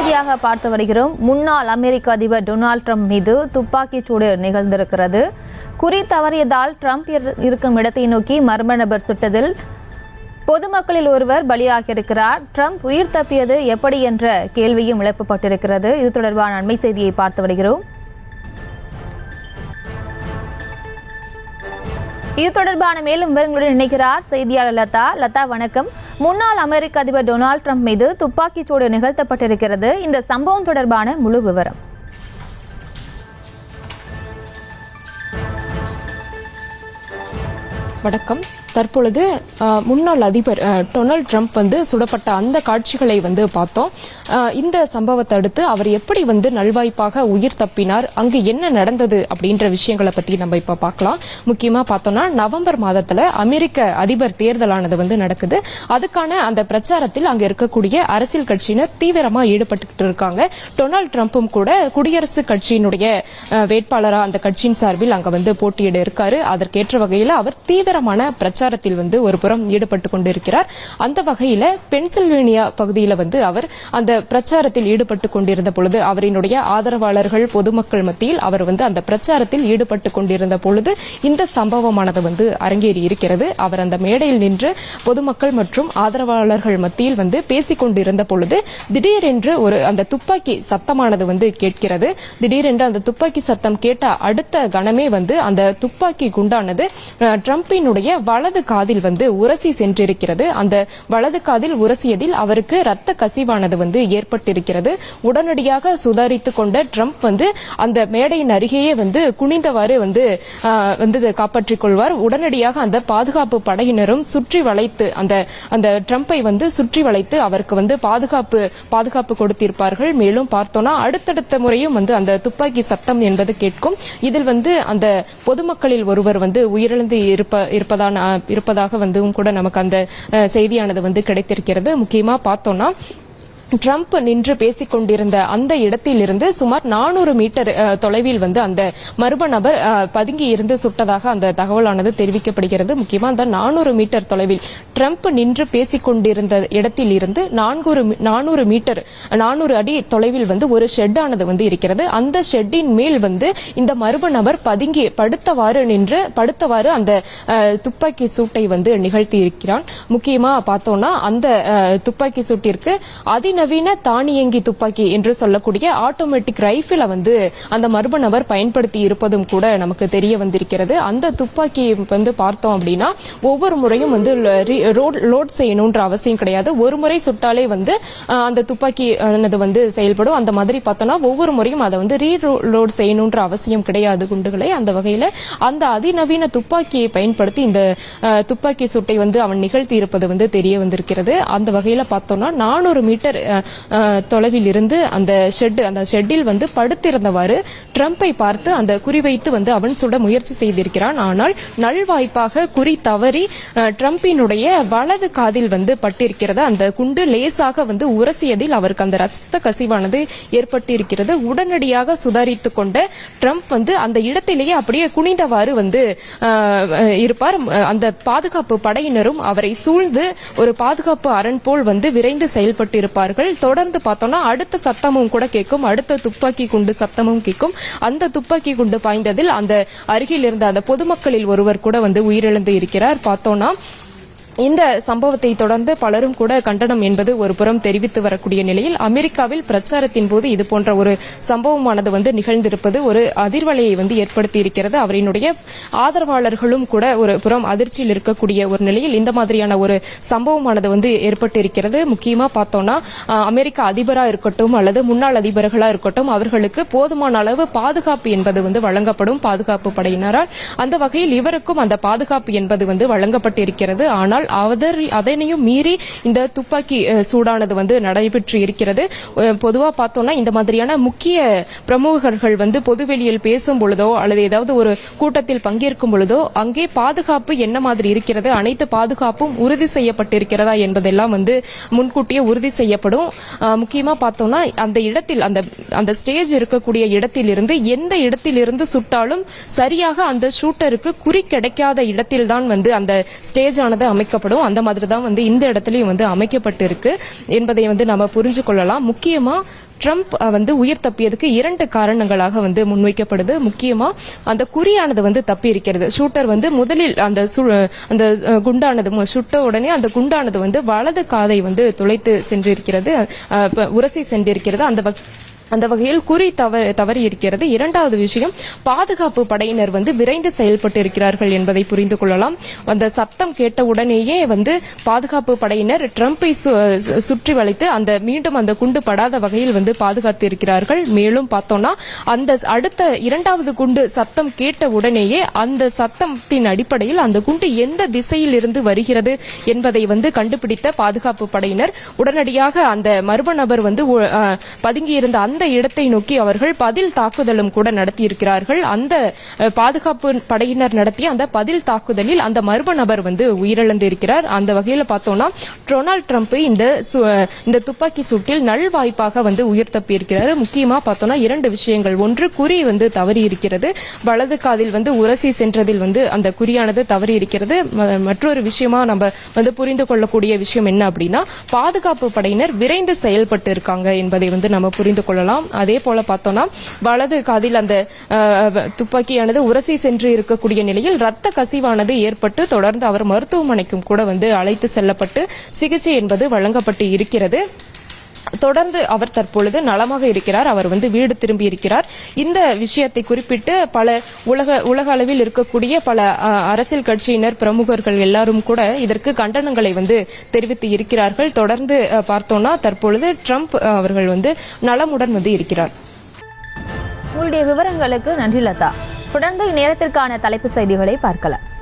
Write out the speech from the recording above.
செய்தியாக பார்த்து வருகிறோம். முன்னாள் அமெரிக்க அதிபர் டொனால்ட் ட்ரம்ப் மீது துப்பாக்கிச்சூடு நிகழ்ந்திருக்கிறது. குறி தவறியதால் ட்ரம்ப் இருக்கும் இடத்தை நோக்கி மர்ம நபர் சுட்டதில் பொதுமக்களில் ஒருவர் பலியாகியிருக்கிறார். ட்ரம்ப் உயிர் தப்பியது எப்படி என்ற கேள்வியும் எழுப்பப்பட்டிருக்கிறது. இது தொடர்பான அண்மை செய்தியை பார்த்து வருகிறோம். இது தொடர்பான மேலும் விவரங்களுடன் இணைக்கிறார் செய்தியாளர் லதா. லதா, வணக்கம். முன்னாள் அமெரிக்க அதிபர் டொனால்ட் ட்ரம்ப் மீது துப்பாக்கிச்சூடு நிகழ்த்தப்பட்டிருக்கிறது. இந்த சம்பவம் தொடர்பான முழு விவரம். வணக்கம். தற்பொழுது முன்னாள் அதிபர் டொனால்ட் ட்ரம்ப் சுடப்பட்ட அந்த காட்சிகளை பார்த்தோம். இந்த சம்பவத்தை அடுத்து அவர் எப்படி நல்வாய்ப்பாக உயிர் தப்பினார், அங்கு என்ன நடந்தது அப்படின்ற விஷயங்களை பத்தி நம்ம இப்ப பார்க்கலாம். முக்கியமா பார்த்தோம்னா நவம்பர் மாதத்துல அமெரிக்க அதிபர் தேர்தலானது நடக்குது. அதுக்கான அந்த பிரச்சாரத்தில் அங்க இருக்கக்கூடிய அரசியல் கட்சியினர் தீவிரமா ஈடுபட்டு இருக்காங்க. டொனால்ட் ட்ரம்ப்பும் கூட குடியரசுக் கட்சியினுடைய வேட்பாளரா அந்த கட்சியின் சார்பில் அங்க போட்டியிட இருக்காரு. அதற்கேற்ற வகையில் அவர் தீவிரமான பிரச்சாரத்தில் ஒரு புறம் ஈடுபட்டு கொண்டிருக்கிறார். அந்த வகையில பென்சில்வேனியா பகுதியில் அவர் அந்த பிரச்சாரத்தில் ஈடுபட்டு கொண்டிருந்த பொழுது அவரினுடைய ஆதரவாளர்கள் பொதுமக்கள் மத்தியில் அவர் அந்த பிரச்சாரத்தில் ஈடுபட்டு கொண்டிருந்த பொழுது இந்த சம்பவமானது அரங்கேறி இருக்கிறது. அவர் அந்த மேடையில் நின்று பொதுமக்கள் மற்றும் ஆதரவாளர்கள் மத்தியில் பேசிக் கொண்டிருந்த பொழுது திடீரென்று அந்த துப்பாக்கி சத்தமானது கேட்கிறது. திடீரென்று அந்த துப்பாக்கி சத்தம் கேட்ட அடுத்த கணமே அந்த துப்பாக்கி குண்டானது ட்ரம்பினுடைய வலது காதில் உரசி சென்றிருக்கிறது. அந்த வலது காதில் உரசியதில் அவருக்கு ரத்த கசிவானது ஏற்பட்டிருக்கிறது. உடனடியாக சுதாரித்துக் கொண்ட ட்ரம்ப் அந்த மேடையின் அருகேயே குனிந்தவாறு காப்பாற்றிக் கொள்வார். உடனடியாக அந்த பாதுகாப்பு படையினரும் சுற்றி வளைத்து அந்த ட்ரம்பை சுற்றி வளைத்து அவருக்கு பாதுகாப்பு கொடுத்திருப்பார்கள். மேலும் பார்த்தோம்னா அடுத்தடுத்த முறையும் அந்த துப்பாக்கி சத்தம் என்பது கேட்கும். இதில் அந்த பொதுமக்களில் ஒருவர் உயிரிழந்து இருப்பதாக கூட நமக்கு அந்த செய்தியானது கிடைத்திருக்கிறது. முக்கியமா பார்த்தோம்னா ட்ரம்ப் நின்று பேசிக் கொண்டிருந்த அந்த இடத்திலிருந்து சுமார் 400 மீட்டர் தொலைவில் அந்த மர்ம நபர் பதுங்கி இருந்து சுட்டதாக அந்த தகவலானது தெரிவிக்கப்படுகிறது. முக்கியமா அந்த 400 மீட்டர் தொலைவில் ட்ரம்ப் நின்று பேசிக் கொண்டிருந்த இடத்தில் இருந்து 400 அடி தொலைவில் ஒரு ஷெட் ஆனது இருக்கிறது. அந்த ஷெட்டின் மேல் இந்த மர்ம நபர் பதுங்கி படுத்தவாறு அந்த துப்பாக்கி சூட்டை நிகழ்த்தி இருக்கிறான். முக்கியமா பார்த்தோம்னா அந்த துப்பாக்கி சூட்டிற்கு அதிநவீன தானியங்கி துப்பாக்கி என்று சொல்லக்கூடிய ஆட்டோமேட்டிக் ரைபிள அந்த மர்ம நபர் பயன்படுத்தி இருப்பதும் கூட நமக்கு தெரிய வந்திருக்கிறது. அந்த துப்பாக்கி பார்த்தோம் அப்படின்னா ஒவ்வொரு முறையும் லோட் செய்யணும்ன்ற அவசியம் கிடையாது. ஒரு முறை சுட்டாலே அந்த துப்பாக்கி செயல்படும். அந்த மாதிரி பார்த்தோம்னா ஒவ்வொரு முறையும் அதை ரீலோட் செய்யணும்ன்ற அவசியம் கிடையாது குண்டுகளை. அந்த வகையில அந்த அதிநவீன துப்பாக்கியை பயன்படுத்தி இந்த துப்பாக்கி சூட்டை அவன் நிகழ்த்தி இருப்பது தெரிய வந்திருக்கிறது. அந்த வகையில பார்த்தோம்னா 400 மீட்டர் தொலைவில் இருந்து அந்த ஷெட்டில் படுத்திருந்தவாறு ட்ரம்பை பார்த்து அந்த குறிவைத்து அவன் சுட முயற்சி செய்திருக்கிறான். ஆனால் நல்வாய்ப்பாக குறி தவறி ட்ரம்பினுடைய வலது காதில் பட்டிருக்கிறது. அந்த குண்டு லேசாக உரசியதில் அவருக்கு அந்த ரத்த கசிவானது ஏற்பட்டிருக்கிறது. உடனடியாக சுதாரித்துக் கொண்ட ட்ரம்ப் அந்த இடத்திலேயே அப்படியே குனிந்தவாறு இருப்பார். அந்த பாதுகாப்பு படையினரும் அவரை சூழ்ந்து ஒரு பாதுகாப்பு அரண் போல் விரைந்து செயல்பட்டு இருப்பார்கள். தொடர்ந்து பார்த்தோம்னா அடுத்த சத்தமும் கூட கேட்கும். அடுத்த துப்பாக்கி குண்டு சத்தமும் கேட்கும். அந்த துப்பாக்கி குண்டு பாய்ந்ததில் அந்த அருகில் இருந்த அந்த பொதுமக்களில் ஒருவர் கூட உயிரிழந்து இருக்கிறார். பார்த்தோம்னா இந்த சம்பவத்தை தொடர்ந்து பலரும் கூட கண்டனம் என்பது ஒரு புறம் தெரிவித்து வரக்கூடிய நிலையில் அமெரிக்காவில் பிரச்சாரத்தின் போது இது போன்ற ஒரு சம்பவமானது நிகழ்ந்திருப்பது ஒரு அதிர்வலையை ஏற்படுத்தி இருக்கிறது. அவரினுடைய ஆதரவாளர்களும் கூட ஒரு புறம் அதிர்ச்சியில் இருக்கக்கூடிய ஒரு நிலையில் இந்த மாதிரியான ஒரு சம்பவமானது ஏற்பட்டிருக்கிறது. முக்கியமா பார்த்தோம்னா அமெரிக்க அதிபரா இருக்கட்டும் அல்லது முன்னாள் அதிபர்களா இருக்கட்டும் அவர்களுக்கு போதுமான அளவு பாதுகாப்பு என்பது வழங்கப்படும் பாதுகாப்பு படையினரால். அந்த வகையில் இவருக்கும் அந்த பாதுகாப்பு என்பது வழங்கப்பட்டிருக்கிறது. ஆனால் அதனையும் மீறி இந்த துப்பாக்கி சூடானது நடைபெற்று இருக்கிறது. பொதுவா பார்த்தோம்னா இந்த மாதிரியான முக்கிய பிரமுகர்கள் பொதுவெளியில் பேசும் பொழுதோ அல்லது ஏதாவது ஒரு கூட்டத்தில் பங்கேற்கும் பொழுதோ அங்கே பாதுகாப்பு என்ன மாதிரி இருக்கிறது, அனைத்து பாதுகாப்பும் உறுதி செய்யப்பட்டிருக்கிறதா என்பதெல்லாம் முன்கூட்டியே உறுதி செய்யப்படும். முக்கியமா பார்த்தோம்னா அந்த இடத்தில் அந்த ஸ்டேஜ் இருக்கக்கூடிய இடத்தில் இருந்து எந்த இடத்தில் இருந்து சுட்டாலும் சரியாக அந்த ஷூட்டருக்கு குறி கிடைக்காத இடத்தில்தான் அந்த ஸ்டேஜ் ஆனது அமைக்க அமைக்கப்படும் அந்த மாதிரி தான் வந்து இந்த இடத்துலயும் வந்து அமைக்கப்பட்டு இருக்கு என்பதை வந்து நம்ம புரிஞ்சு கொள்ளலாம். முக்கியமா ட்ரம்ப் வந்து உயிர் தப்பியதுக்கு 2 காரணங்களாக வந்து முன்வைக்கப்படுது. முக்கியமா அந்த குறியானது வந்து தப்பி இருக்கிறது. ஷூட்டர் வந்து முதலில் அந்த குண்டானது சுட்ட உடனே அந்த குண்டானது வந்து வலது காதை வந்து துளைத்து சென்றிருக்கிறது, உரசி சென்றிருக்கிறது. அந்த வகையில் குறி தவறி இருக்கிறது. 2வது விஷயம், பாதுகாப்பு படையினர் வந்து விரைந்து செயல்பட்டு இருக்கிறார்கள் என்பதை புரிந்து கொள்ளலாம். அந்த சத்தம் கேட்ட உடனேயே வந்து பாதுகாப்பு படையினர் ட்ரம்பை சுற்றி வளைத்து மீண்டும் அந்த குண்டு படாத வகையில் வந்து பாதுகாத்து இருக்கிறார்கள். மேலும் பார்த்தோம்னா அந்த அடுத்த 2வது குண்டு சத்தம் கேட்ட உடனேயே அந்த சத்தத்தின் அடிப்படையில் அந்த குண்டு எந்த திசையில் இருந்து வருகிறது என்பதை வந்து கண்டுபிடித்த பாதுகாப்பு படையினர் உடனடியாக அந்த மர்ம நபர் வந்து பதுங்கியிருந்த அந்த இடத்தை நோக்கி அவர்கள் பதில் தாக்குதலும் கூட நடத்தியிருக்கிறார்கள். அந்த பாதுகாப்பு படையினர் நடத்திய அந்த பதில் தாக்குதலில் அந்த மர்ம நபர் வந்து உயிரிழந்திருக்கிறார். அந்த வகையில் பார்த்தோம்னா டொனால்ட் ட்ரம்ப் இந்த துப்பாக்கி சூட்டில் நல்வாய்ப்பாக வந்து உயிர் தப்பியிருக்கிறார். முக்கியமா பார்த்தோம்னா 2 விஷயங்கள். ஒன்று, குறி வந்து தவறி இருக்கிறது. வலது காதில் வந்து உரசி சென்றதில் வந்து அந்த குறியானது தவறி இருக்கிறது. மற்றொரு விஷயமா நம்ம வந்து புரிந்து கொள்ளக்கூடிய விஷயம் என்ன அப்படின்னா, பாதுகாப்பு படையினர் விரைந்து செயல்பட்டு இருக்காங்க என்பதை வந்து நம்ம புரிந்து கொள்ளலாம். அதே போல பார்த்தோம்னா வலது காதில் அந்த துப்பாக்கியானது உரசி சென்று இருக்கக்கூடிய நிலையில் ரத்த கசிவானது ஏற்பட்டு தொடர்ந்து அவர் மருத்துவமனைக்கும் கூட வந்து அழைத்து செல்லப்பட்டு சிகிச்சை என்பது வழங்கப்பட்டு இருக்கிறது. தொடர்ந்து அவர் தற்பொழுது நலமாக இருக்கிறார். அவர் வந்து வீடு திரும்பி இருக்கிறார். இந்த விஷயத்தை குறிப்பிட்டு பல உலக அளவில் இருக்கக்கூடிய பல அரசியல் கட்சியினர், பிரமுகர்கள் எல்லாரும் கூட இதற்கு கண்டனங்களை வந்து தெரிவித்து இருக்கிறார்கள். தொடர்ந்து பார்த்தோம்னா தற்பொழுது ட்ரம்ப் அவர்கள் வந்து நலமுடன் வந்து இருக்கிறார். உங்களுடைய விவரங்களுக்கு நன்றி லதா. தொடர்ந்து இந்நேரத்திற்கான தலைப்பு செய்திகளை பார்க்கலாம்.